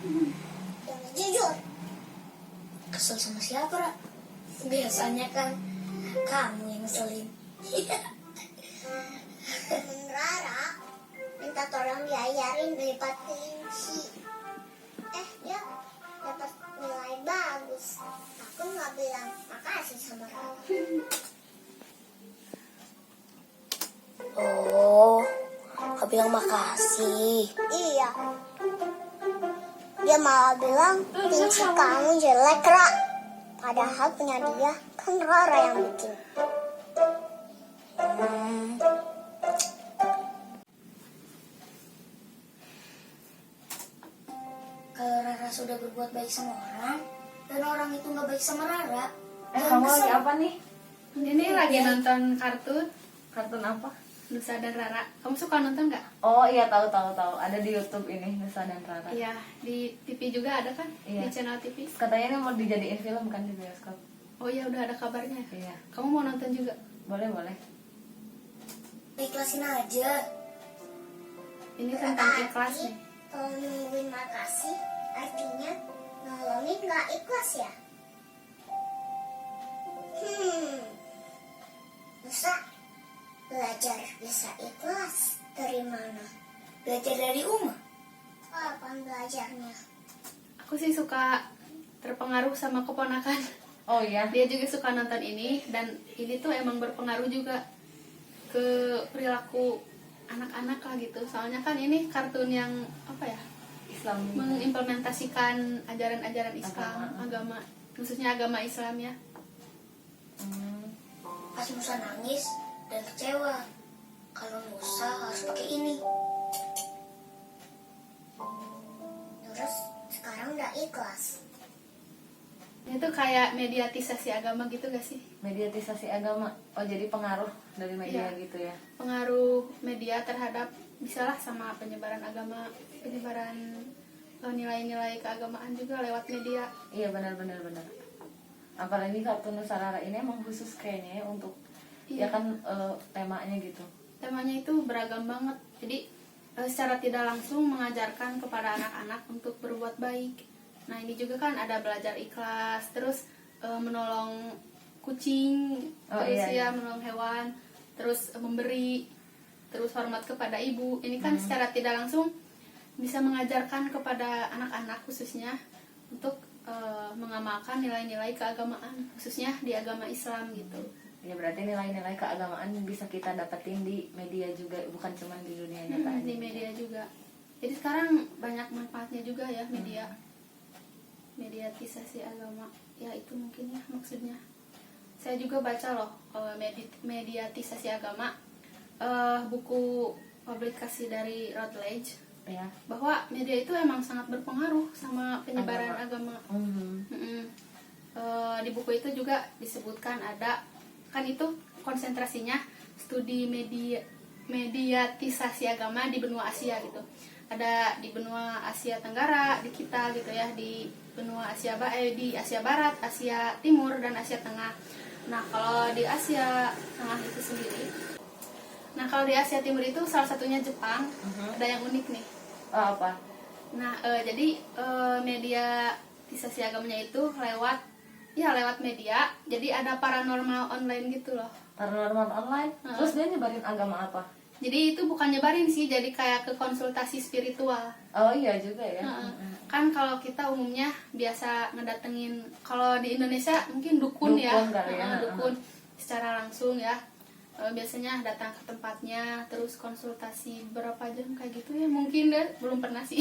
Yang jujur. Kesel sama siapa, Ra? Biasanya kan kamu yang ngeselin. Temen Rara minta tolong diajarin ngelipatin si. Dia dapat nilai bagus. Aku nggak bilang makasih sama Rara. Oh, kau bilang makasih. Iya. Dia malah bilang pinci kamu jelek, Ra. Padahal punya dia kan Rara yang bikin. Kalau Rara sudah berbuat baik sama orang dan orang itu nggak baik sama Rara, Kamu lagi apa nih? Ini lagi nonton kartun Kartun apa? Nusa dan Rara. Kamu suka nonton nggak? Oh iya, tahu. Ada di YouTube ini Nusa dan Rara. Iya, di TV juga ada kan? Iya. Di channel TV. Katanya ini mau dijadiin film kan di bioskop. Oh iya, udah ada kabarnya. Iya. Kamu mau nonton juga? Boleh. ikhlasin aja. Ini tentang ikhlas nih. Kalau nungguin makasih, artinya nolongin nggak ikhlas ya? Bisa belajar bisa ikhlas dari mana? Belajar dari Uma. Apa belajarnya? Aku sih suka terpengaruh sama keponakan. Oh iya. Dia juga suka nonton ini dan ini tuh emang berpengaruh juga ke perilaku anak-anak lah gitu. Soalnya kan ini kartun yang apa ya? Islam. Mengimplementasikan ajaran-ajaran Islam, agama, khususnya agama Islam ya. Pas Musa nangis dan kecewa. Kalau Musa harus pakai ini. Terus sekarang udah ikhlas. Itu kayak mediatisasi agama gitu gak sih? Mediatisasi agama. Oh, jadi pengaruh dari media Iya. gitu ya. Pengaruh media terhadap bisalah sama penyebaran agama, penyebaran nilai-nilai keagamaan juga lewat media. Iya, benar. Apalagi kartun Nusarara ini emang khusus kayaknya ya untuk Iya. ya kan temanya gitu. Temanya itu beragam banget. Jadi secara tidak langsung mengajarkan kepada anak-anak untuk berbuat baik. Nah, ini juga kan ada belajar ikhlas, terus menolong kucing, terus iya. menolong hewan, terus memberi, terus hormat kepada ibu. Ini kan secara tidak langsung bisa mengajarkan kepada anak-anak khususnya untuk mengamalkan nilai-nilai keagamaan, khususnya di agama Islam gitu. Ya berarti nilai-nilai keagamaan bisa kita dapetin di media juga, bukan cuma di dunia nyata. Di media juga. Jadi sekarang banyak manfaatnya juga ya media. Mediatisasi agama. Ya itu mungkin ya maksudnya. Saya juga baca loh mediatisasi agama, buku publikasi dari Routledge. Ya. Bahwa media itu emang sangat berpengaruh sama penyebaran agama. Di buku itu juga disebutkan ada kan itu konsentrasinya studi mediatisasi agama di benua Asia gitu. Ada di benua Asia Tenggara, di kita gitu ya, di benua di Asia Barat, Asia Timur dan Asia Tengah. Nah, kalau di Asia Tengah itu sendiri, nah kalau di Asia Timur itu salah satunya Jepang. Ada yang unik nih. Oh, apa? Nah, jadi mediatisasi agamanya itu lewat media. Jadi ada paranormal online gitu loh. Paranormal online? Terus dia nyebarin agama apa? Jadi itu bukan nyebarin sih, jadi kayak ke konsultasi spiritual. Oh iya juga ya. Kan kalau kita umumnya biasa ngedatengin, kalau di Indonesia mungkin dukun ya. Kali ya. Dukun secara langsung ya. Biasanya datang ke tempatnya, terus konsultasi berapa jam kayak gitu ya, mungkin deh, belum pernah sih.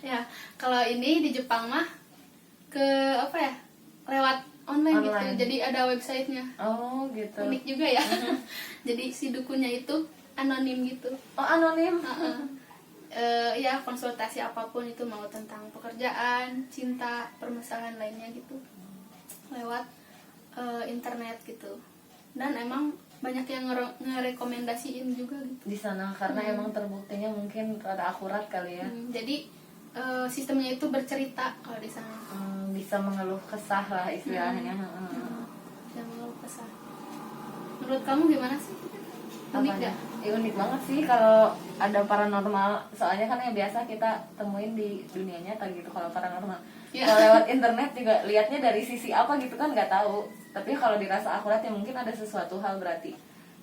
Ya, kalau ini di Jepang mah lewat online gitu, jadi ada websitenya. Oh gitu. Unik juga ya. Jadi si dukunnya itu anonim gitu. Oh, anonim. Ya konsultasi apapun itu, mau tentang pekerjaan, cinta, permasalahan lainnya gitu, lewat internet gitu. Dan emang banyak yang ngerekomendasiin juga gitu Di sana karena emang terbuktinya mungkin rada akurat kali ya. Jadi sistemnya itu bercerita kalau di sana. Bisa mengeluh kesah lah istilahnya. Yang mengeluh kesah. Menurut kamu gimana sih? Unik Apanya? gak? Ya, unik banget sih kalau ada paranormal. Soalnya kan yang biasa kita temuin di dunia nyata gitu kalau paranormal. Ya. Kalau lewat internet juga lihatnya dari sisi apa gitu kan nggak tahu. Tapi kalau dirasa akurat ya mungkin ada sesuatu hal berarti.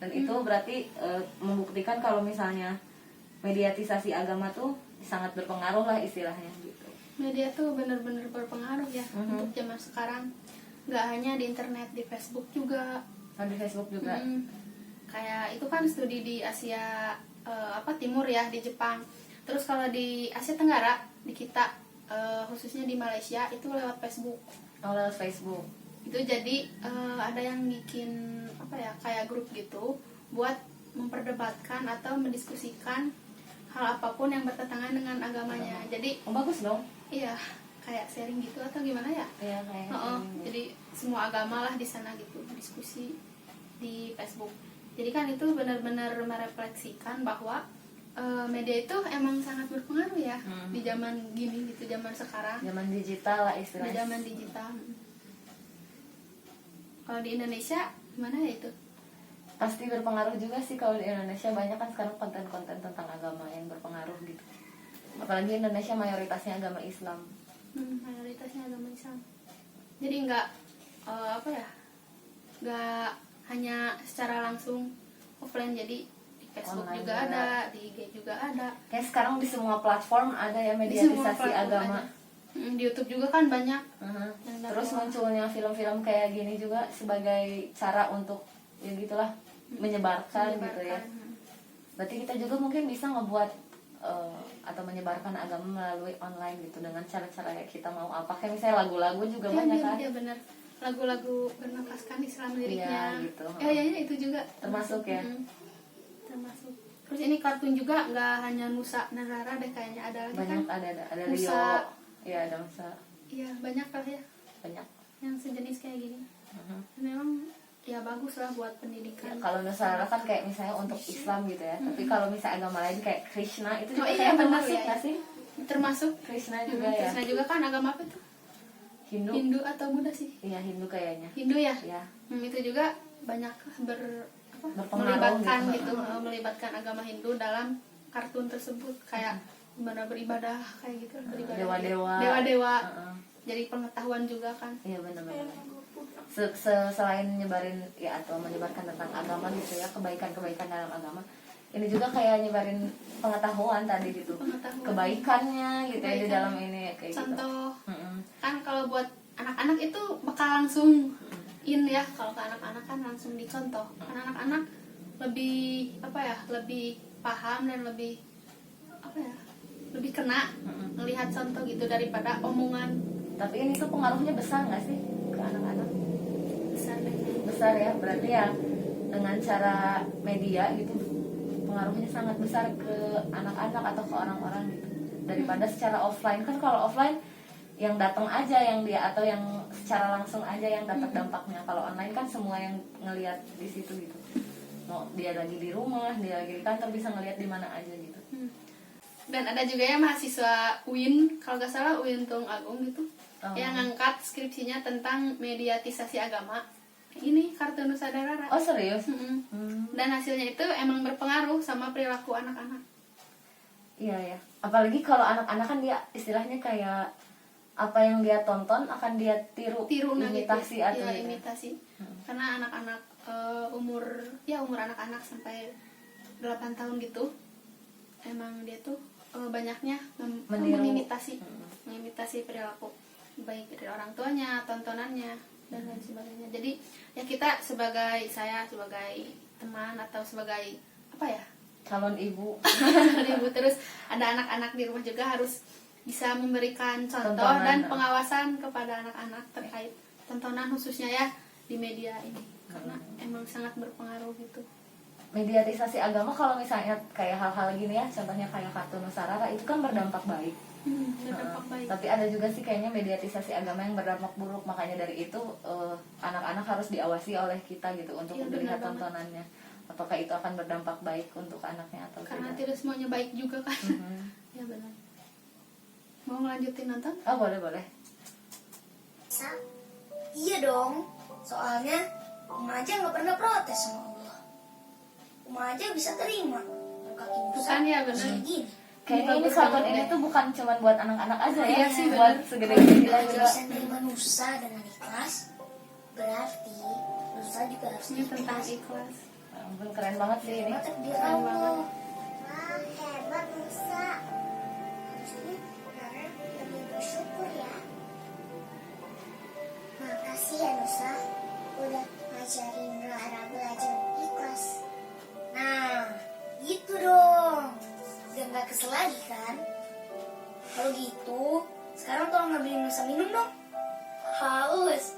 Dan itu berarti membuktikan kalau misalnya mediatisasi agama tuh sangat berpengaruh lah istilahnya gitu. Media tuh bener-bener berpengaruh ya untuk zaman sekarang. Nggak hanya di internet, di Facebook juga. Di Facebook juga. Kayak itu kan studi di Asia Timur ya, di Jepang. Terus kalau di Asia Tenggara, di kita khususnya di Malaysia itu lewat Facebook. Lewat Facebook. Itu jadi ada yang bikin kayak grup gitu buat memperdebatkan atau mendiskusikan hal apapun yang bertentangan dengan agamanya. Jadi Bagus dong. iya, kayak sharing gitu atau gimana ya? Iya kayak. Jadi semua agama lah di sana gitu, diskusi di Facebook. Jadi kan itu benar-benar merefleksikan bahwa media itu emang sangat berpengaruh ya di zaman gini gitu, zaman sekarang. Zaman digital lah Di istilahnya. zaman digital. Kalau di Indonesia gimana ya itu? Pasti berpengaruh juga sih kalau di Indonesia banyak kan sekarang konten-konten tentang agama yang berpengaruh gitu. Apalagi Indonesia mayoritasnya agama Islam. Mayoritasnya agama Islam. Jadi nggak nggak hanya secara langsung offline, jadi di Facebook Online juga juga. ada, di IG juga ada. Kayak sekarang di semua platform ada ya Di semua mediatisasi platform agama. ada. Di YouTube juga kan banyak. Yang Terus dakwah. munculnya film-film kayak gini juga sebagai cara untuk ya gitulah menyebarkan gitu ya. Berarti kita juga mungkin bisa ngebuat atau menyebarkan agama melalui online gitu dengan cara-cara yang kita mau apa. Kayak misalnya lagu-lagu juga banyak kan. Iya benar. Lagu-lagu bernafaskan Islam liriknya. Iya, gitu. Ya itu juga Termasuk ya. Termasuk. Terus ini kartun juga nggak hanya Nusa dan Rara deh, kayaknya ada lagi Banyak kan. ada Musa. Rio. Iya, ada Musa. Iya banyak lah ya Banyak. yang sejenis kayak gini. Memang ya bagus lah buat pendidikan. Kalau Nusantara kan kayak misalnya untuk Islam gitu ya. Tapi kalau misalnya agama lain kayak Krishna itu juga iya, kayak benar, termasuk ya. nggak sih? Termasuk Krishna juga ya. Krishna juga kan agama apa tuh? Hindu. Hindu atau Buddha sih? Iya, Hindu kayaknya. Hindu ya. Ya. Itu juga banyak Berpengaruh melibatkan gitu. melibatkan agama Hindu dalam kartun tersebut, kayak gimana beribadah kayak gitu, beribadah Dewa-dewa. dewa-dewa. Heeh. Jadi pengetahuan juga kan. Iya benar-benar. Selain nyebarin ya atau menyebarkan tentang agama gitu ya, kebaikan-kebaikan dalam agama, ini juga kayak nyebarin pengetahuan tadi gitu, Pengetahuan. kebaikannya gitu ya di Kebaikan. dalam ini kayak gitu. Contoh Mm-mm. kan kalau buat anak-anak itu bakal langsung ya, kalau ke anak-anak kan langsung dicontoh. Kan anak-anak lebih lebih paham dan lebih lebih kena melihat contoh gitu daripada omongan. Tapi ini tuh pengaruhnya besar nggak sih ke anak-anak? Besar deh. Besar ya, berarti ya dengan cara media gitu pengaruhnya sangat besar ke anak-anak atau ke orang-orang gitu daripada secara offline. Kan kalau offline yang datang aja yang dia atau yang secara langsung aja yang dapat dampaknya. Kalau online kan semua yang ngelihat di situ gitu. Mau dia lagi di rumah, dia lagi di kantor bisa ngelihat di mana aja gitu. Dan ada juga ya mahasiswa UIN, kalau nggak salah UIN Tung Agung gitu, yang ngangkat skripsinya tentang mediatisasi agama. Ini kartun Nusa dan Rara. Oh serius? Dan hasilnya itu emang berpengaruh sama perilaku anak-anak. Iya ya. Apalagi kalau anak-anak kan dia istilahnya kayak apa yang dia tonton akan dia tiru imitasi gitu. atau Ya, gitu. imitasi. Karena anak-anak umur anak-anak sampai 8 tahun gitu, emang dia tuh banyaknya Meniru. mengimitasi perilaku baik dari orang tuanya, tontonannya dan lain sebagainya. Jadi ya kita sebagai teman atau sebagai Calon ibu. ibu, terus ada anak-anak di rumah juga harus bisa memberikan contoh Tontonan. dan pengawasan kepada anak-anak terkait tontonan khususnya ya di media ini, karena emang sangat berpengaruh gitu. Mediatisasi agama kalau misalnya kayak hal-hal gini ya, contohnya kayak kartun Nusantara itu kan berdampak baik. Berdampak baik. Tapi ada juga sih kayaknya mediatisasi agama yang berdampak buruk. Makanya dari itu anak-anak harus diawasi oleh kita gitu untuk Iya, melihat benar banget. tontonannya. Apakah itu akan berdampak baik untuk anaknya atau Karena tidak? tidak semuanya baik juga kan. Ya benar. Mau ngelanjutin nonton? Oh boleh. Iya dong, soalnya Mama aja nggak pernah protes sama Allah. Uma aja bisa terima. Kaki Nusa Bukan ya, benar. kayak gini. Kayaknya ini Bagus kartun banget ini deh. tuh bukan cuma buat anak-anak aja ya, Iya sih, buat bener. segede-gede kita Kalau juga. bisa nerima Nusa dengan ikhlas, berarti Nusa juga harus Ini tentang ikhlas. ikhlas. Ya ampun, keren banget sih ini. Terima takdir Keren Allah. banget. Wah, hebat Nusa. Harusnya Rara lebih bersyukur ya. Makasih ya Nusa, udah ngajarin Rara belajar ikhlas. Nah, gitu dong. Udah nggak kesel lagi kan? Kalau gitu, sekarang tolong ngambilin Nusa minum dong. Haus.